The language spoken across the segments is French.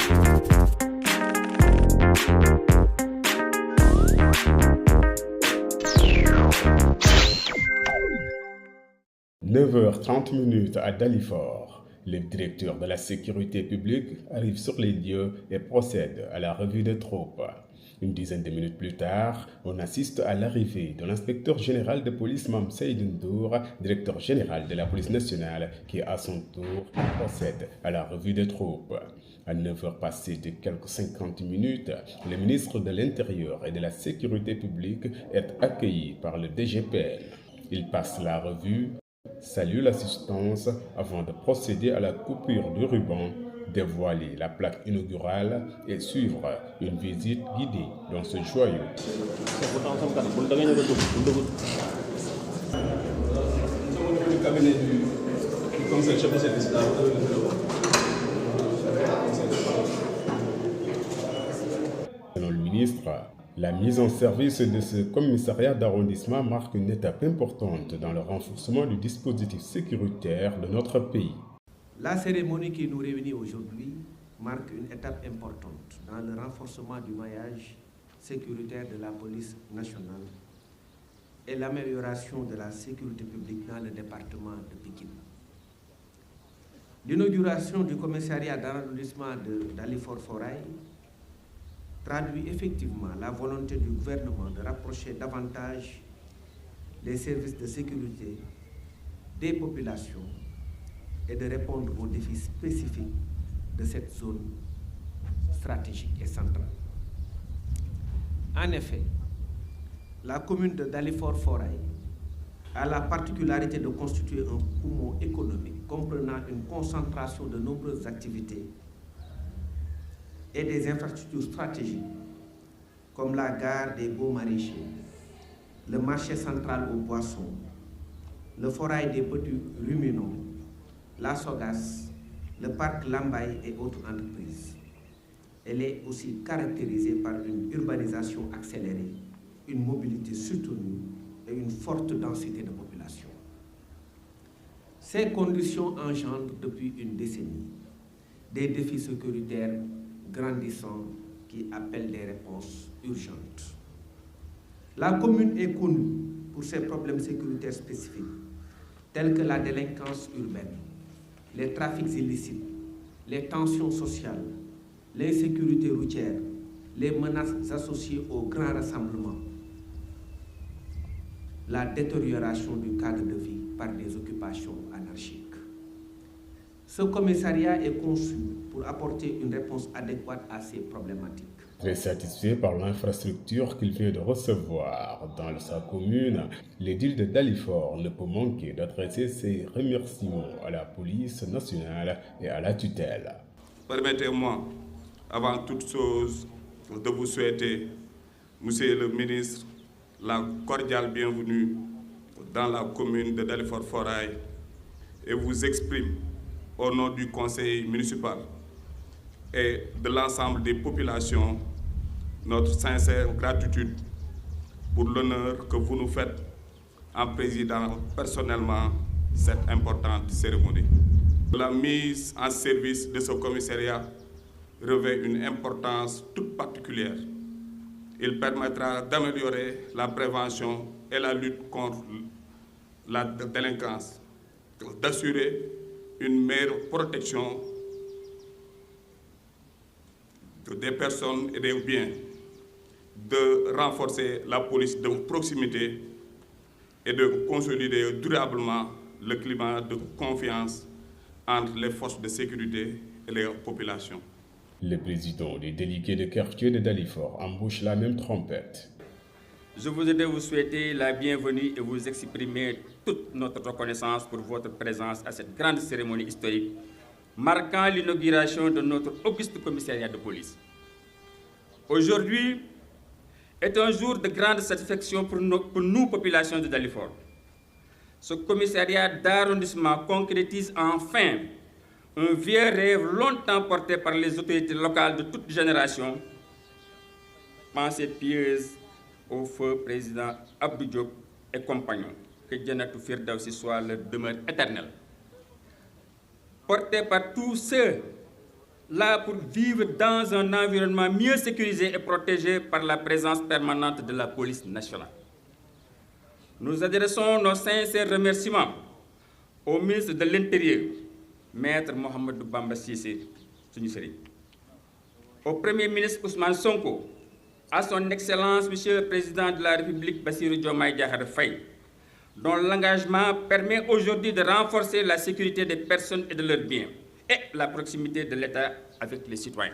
(9h30 à Dalifort). Le directeur de la sécurité publique arrive sur les lieux et procède à la revue des troupes. Une dizaine de minutes plus tard, on assiste à l'arrivée de l'inspecteur général de police Mame Seydou Ndour, directeur général de la police nationale, qui à son tour procède à la revue des troupes. À 9h passées de quelques 50 minutes, le ministre de l'Intérieur et de la Sécurité publique est accueilli par le DGPN. Il passe la revue, salue l'assistance avant de procéder à la coupure du ruban, dévoiler la plaque inaugurale et suivre une visite guidée dans ce joyau. Selon le ministre, la mise en service de ce commissariat d'arrondissement marque une étape importante dans le renforcement du dispositif sécuritaire de notre pays. La cérémonie qui nous réunit aujourd'hui marque une étape importante dans le renforcement du maillage sécuritaire de la police nationale et l'amélioration de la sécurité publique dans le département de Pikine. L'inauguration du commissariat d'arrondissement de Dalifort-Forail traduit effectivement la volonté du gouvernement de rapprocher davantage les services de sécurité des populations et de répondre aux défis spécifiques de cette zone stratégique et centrale. En effet, la commune de Dalifort-Forail a la particularité de constituer un poumon économique comprenant une concentration de nombreuses activités et des infrastructures stratégiques comme la gare des Beaux Maraîchers, le marché central aux poissons, le forail des petits ruminants, la Sogas, le parc Lambaye et autres entreprises. Elle est aussi caractérisée par une urbanisation accélérée, une mobilité soutenue et une forte densité de population. Ces conditions engendrent depuis une décennie des défis sécuritaires grandissants qui appellent des réponses urgentes. La commune est connue pour ses problèmes sécuritaires spécifiques, tels que la délinquance urbaine, les trafics illicites, les tensions sociales, l'insécurité routière, les menaces associées aux grands rassemblements, la détérioration du cadre de vie par des occupations anarchiques. Ce commissariat est conçu pour apporter une réponse adéquate à ces problématiques. Très satisfait par l'infrastructure qu'il vient de recevoir dans sa commune, l'édile de Dalifort ne peut manquer d'adresser ses remerciements à la police nationale et à la tutelle. Permettez-moi, avant toute chose, de vous souhaiter, Monsieur le ministre, la cordiale bienvenue dans la commune de Dalifort-Forail et vous exprime au nom du conseil municipal et de l'ensemble des populations notre sincère gratitude pour l'honneur que vous nous faites en présidant personnellement cette importante cérémonie. La mise en service de ce commissariat revêt une importance toute particulière. Il permettra d'améliorer la prévention et la lutte contre la délinquance, d'assurer une meilleure protection des personnes et des biens, de renforcer la police de proximité et de consolider durablement le climat de confiance entre les forces de sécurité et les populations. Le président des délégués de quartier de Dalifort embouche la même trompette. Je voudrais vous souhaiter la bienvenue et vous exprimer toute notre reconnaissance pour votre présence à cette grande cérémonie historique marquant l'inauguration de notre auguste commissariat de police. Aujourd'hui est un jour de grande satisfaction pour nous, populations de Dalifort. Ce commissariat d'arrondissement concrétise enfin un vieux rêve longtemps porté par les autorités locales de toute génération. Pensée pieuse au feu président Abdou Diop et compagnons. Que Jannatul Firdawsi soit leur demeure éternelle. Porté par tous ceux là pour vivre dans un environnement mieux sécurisé et protégé par la présence permanente de la police nationale. Nous adressons nos sincères remerciements au ministre de l'Intérieur, Maître Mohamedou Bamba Cissé, au Premier ministre Ousmane Sonko, à son Excellence Monsieur le Président de la République Bassirou Diomaye Diakhar Faye, dont l'engagement permet aujourd'hui de renforcer la sécurité des personnes et de leurs biens et la proximité de l'État avec les citoyens.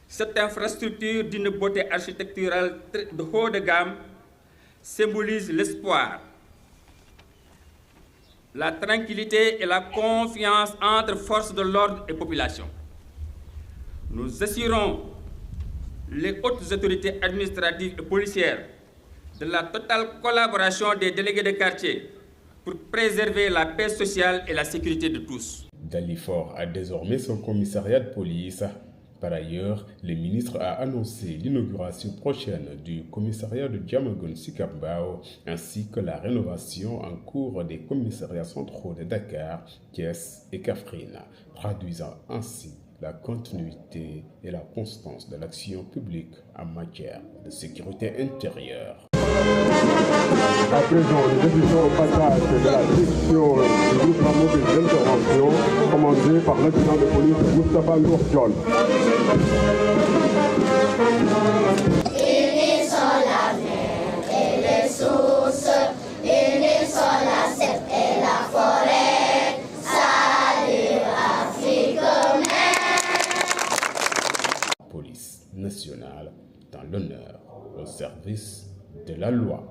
Cette infrastructure d'une beauté architecturale de haut de gamme symbolise l'espoir, la tranquillité et la confiance entre forces de l'ordre et population. Nous assurons les hautes autorités administratives et policières de la totale collaboration des délégués de quartier pour préserver la paix sociale et la sécurité de tous. Dalifort a désormais son commissariat de police. Par ailleurs, le ministre a annoncé l'inauguration prochaine du commissariat de Diamaguène Sicap Mbao ainsi que la rénovation en cours des commissariats centraux de Dakar, Thiès et Kaffrine, traduisant ainsi la continuité et la constance de l'action publique en matière de sécurité intérieure. À présent, nous débutons au passage de la section du groupement mobile d'intervention commandé par l'adjudant de police Moustapha Nourdiol. Unis sont la mer et les sources, unis sont la steppe et la forêt. Salut Afrique mère. Police nationale dans l'honneur au service de la loi.